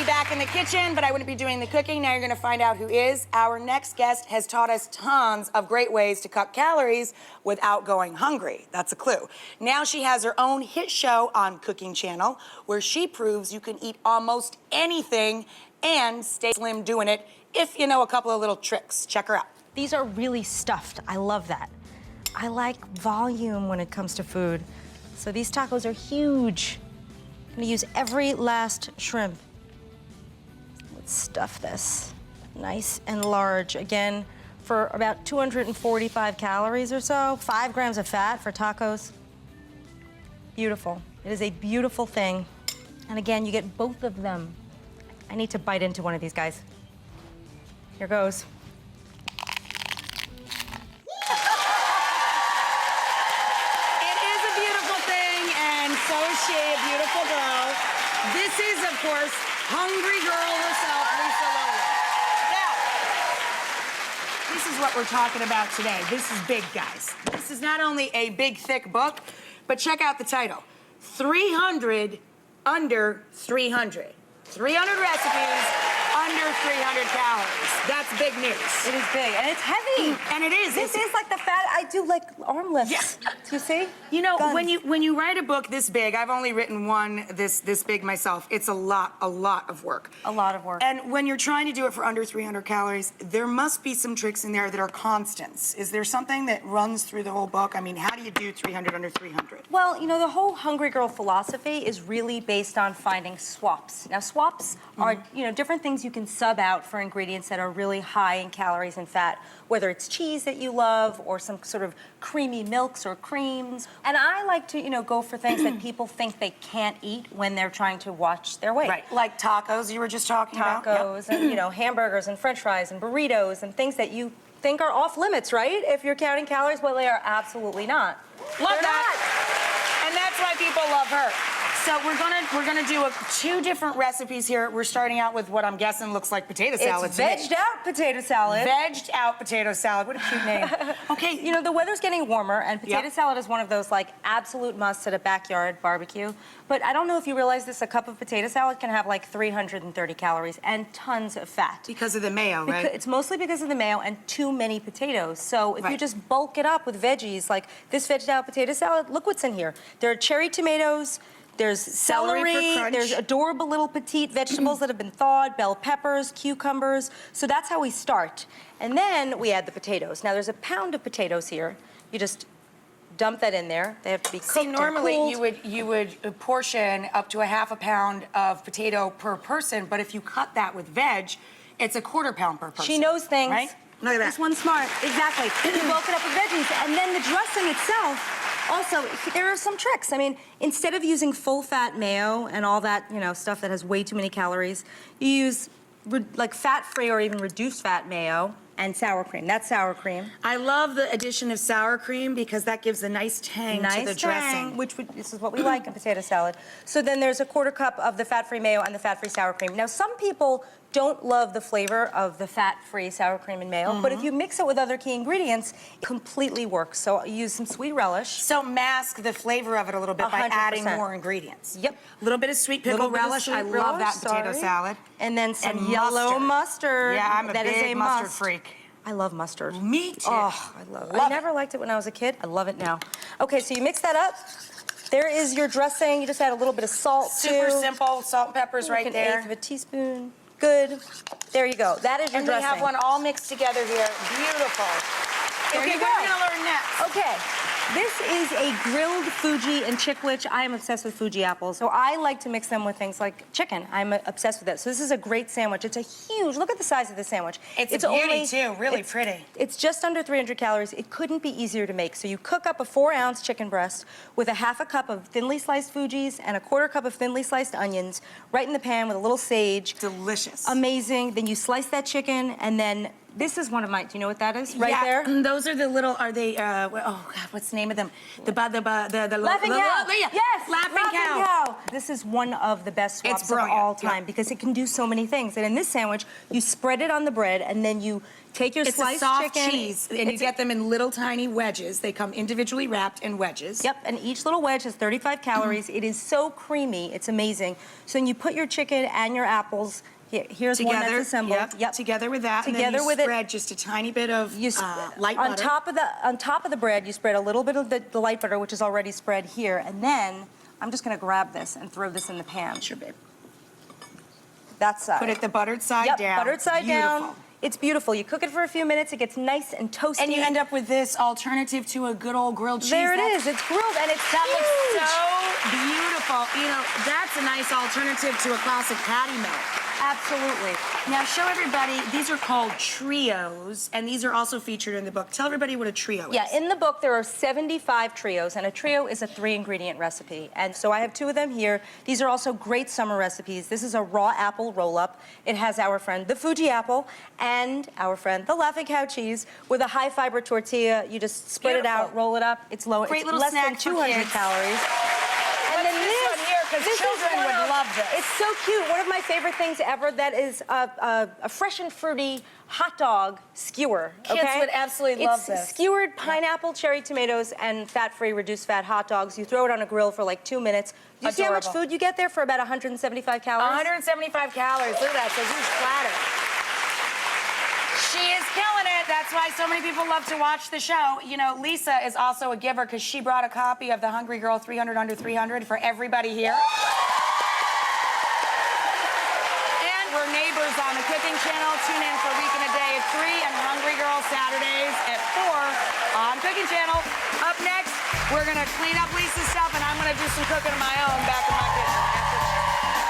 be back in the kitchen, but I wouldn't be doing the cooking. Now you're gonna find out who is. Our next guest has taught us tons of great ways to cut calories without going hungry. That's a clue. Now she has her own hit show on Cooking Channel where she proves you can eat almost anything and stay slim doing it if you know a couple of little tricks. Check her out. These are really stuffed. I love that. I like volume when it comes to food. So these tacos are huge. I'm gonna use every last shrimp. Let's stuff this nice and large. Again, for about 245 calories or so, 5 grams of fat for tacos. Beautiful. It is a beautiful thing. And again, you get both of them. I need to bite into one of these guys. Here goes. So is she, a beautiful girl. This is, of course, hungry girl herself, Lisa Lillien. Now, this is what we're talking about today. This is big, guys. This is not only a big, thick book, but check out the title. 300 under 300. 300 recipes under 300 calories. That's big news. It is big, and it's heavy. And it is. This is like the fat, I do like arm lifts. Yes. Do you see? You know, Guns. when you write a book this big, I've only written one this big myself. It's a lot of work. A lot of work. And when you're trying to do it for under 300 calories, there must be some tricks in there that are constants. Is there something that runs through the whole book? I mean, how do you do 300 under 300? Well, you know, the whole Hungry Girl philosophy is really based on finding swaps. Now, swaps are, you know, different things you can sub out for ingredients that are really high in calories and fat, whether it's cheese that you love or some sort of creamy milks or creams. And I like to, you know, go for things that people think they can't eat when they're trying to watch their weight. Right, like tacos you were just talking about. Tacos and, you know, hamburgers and french fries and burritos and things that you think are off limits, right? If you're counting calories, well, they are absolutely not. Love They're that. And that's why people love her. So we're gonna do two different recipes here. We're starting out with what I'm guessing looks like potato salad. It's vegged out potato salad. Vegged out potato salad. What a cute name. Okay. You know, the weather's getting warmer, and potato salad is one of those, like, absolute musts at a backyard barbecue. But I don't know if you realize this, a cup of potato salad can have, like, 330 calories and tons of fat. Because of the mayo, right? It's mostly because of the mayo and too many potatoes. So if you just bulk it up with veggies, like this vegged out potato salad, look what's in here. There are cherry tomatoes, there's celery, there's adorable little petite vegetables that have been thawed, bell peppers, cucumbers. So that's how we start. And then we add the potatoes. Now there's a pound of potatoes here. You just dump that in there. They have to be cooked. See, normally and cooled. you would portion up to a ½ pound of potato per person, but if you cut that with veg, it's a ½ pound per person. She knows things. Right? Look at that. This one's smart. Exactly. You bulk it up with veggies. And then the dressing itself, also, there are some tricks. I mean, instead of using full-fat mayo and all that, you know, stuff that has way too many calories, you use, like, fat-free or even reduced-fat mayo and sour cream. That's sour cream. I love the addition of sour cream because that gives a nice tang to the dressing. This is what we like in potato salad. So then there's a ½ cup of the fat-free mayo and the fat-free sour cream. Now, some people don't love the flavor of the fat-free sour cream and mayo, but if you mix it with other key ingredients, it completely works. So use some sweet relish. So mask the flavor of it a little bit by 100%. adding more ingredients. Yep. A little bit of sweet pickle relish. I love that potato salad. And then some yellow mustard. Yeah, I'm a That is big a mustard must. freak. I love mustard. Me too. Oh, I love it. I never liked it when I was a kid. I love it now. Okay, so you mix that up. There is your dressing. You just add a little bit of salt, Super simple. Salt and pepper's right there. Like 1/8 of a teaspoon. Good. There you go. That is your dressing. And we have one all mixed together here. Beautiful. Okay, what are we gonna learn next? Okay. This is a grilled Fuji and Chiclets. I am obsessed with Fuji apples, so I like to mix them with things like chicken. I'm obsessed with it. So this is a great sandwich. It's a huge, look at the size of the sandwich. It's a beauty too, really pretty. It's just under 300 calories. It couldn't be easier to make. So you cook up a 4-ounce chicken breast with a ½ cup of thinly sliced Fujis and a ½ cup of thinly sliced onions, right in the pan with a little sage. Delicious. Amazing. Then you slice that chicken and then This is one of my, do you know what that is? Right Yeah, there? those are the little, are they, oh God, what's the name of them? Laughing cow. Yes, Laughing cow. This is one of the best swaps of all time because it can do so many things. And in this sandwich, you spread it on the bread and then you take your sliced It's a soft chicken. cheese, and you get them in little tiny wedges. They come individually wrapped in wedges. Yep, and each little wedge has 35 calories. It is so creamy, it's amazing. So then you put your chicken and your apples. Here's one that's assembled. Yep. Together with that, Together and then you with spread just a tiny bit of light butter. On top of the bread, you spread a little bit of the light butter, which is already spread here, and then I'm just gonna grab this and throw this in the pan. Sure, babe. That side. Put it the buttered side down. Yep, buttered side down. It's beautiful. You cook it for a few minutes, it gets nice and toasty. And you end up with this alternative to a good old grilled cheese. There it is. It's grilled and it's That huge. looks so beautiful. You know, that's a nice alternative to a classic patty melt. Absolutely. Now show everybody, these are called trios, and these are also featured in the book. Tell everybody what a trio is. Yeah, in the book there are 75 trios, and a trio is a 3-ingredient recipe. And so I have 2 of them here. These are also great summer recipes. This is a raw apple roll-up. It has our friend the Fuji apple and our friend the Laughing Cow cheese with a high-fiber tortilla. You just spread it out, roll it up. It's low. Great it's little less snack than for 200 kids. calories. And then this one here, because children would love this. It's so cute. One of my favorite things ever. That is a fresh and fruity hot dog skewer. Kids would absolutely love this. It's skewered pineapple, cherry tomatoes, and fat-free, reduced-fat hot dogs. You throw it on a grill for like 2 minutes. Do you see how much food you get there for about 175 calories? 175 calories. Look at that. It's a huge platter. She is killing it. That's why so many people love to watch the show. You know, Lisa is also a giver because she brought a copy of The Hungry Girl 300 Under 300 for everybody here. And we're neighbors on the cooking channel. Tune in for a week and a day at 3 and Hungry Girl Saturdays at 4 on Cooking Channel. Up next, we're going to clean up Lisa's stuff, and I'm going to do some cooking of my own back in my kitchen.